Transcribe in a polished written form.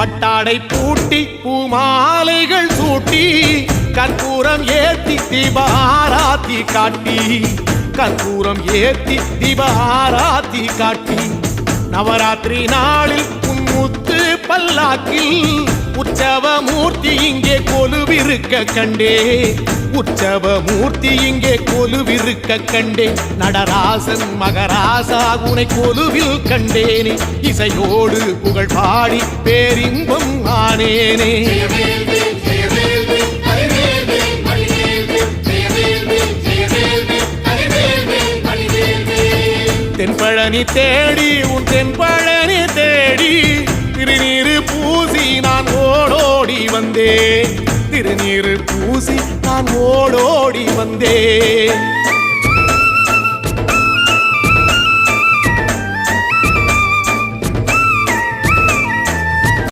பட்டாடை பூட்டி பூமாலைகள் சூட்டி கற்பூரம் ஏத்தி தீபாராத்தி காட்டி கற்பூரம் ஏத்தி தீபாராத்தி காட்டி நவராத்திரி நாளில் முத்து பல்லாக்கில் உற்சவ மூர்த்தி இங்கே கொலுவிருக்க கண்டே உற்சவ மூர்த்தி இங்கே கொலுவிருக்க கண்டே நடராசன் மகராசா உனை கொலுவில் கண்டேனே இசையோடு புகழ் பாடி பேரின்பம் ஆனேனே தென்பழனி தேடி உன் தென்பழனி தேடி திருநீரு பூசி நான் ஓடோடி வந்தேன் திருநீரு பூசி நான் ஓடோடி வந்தேன்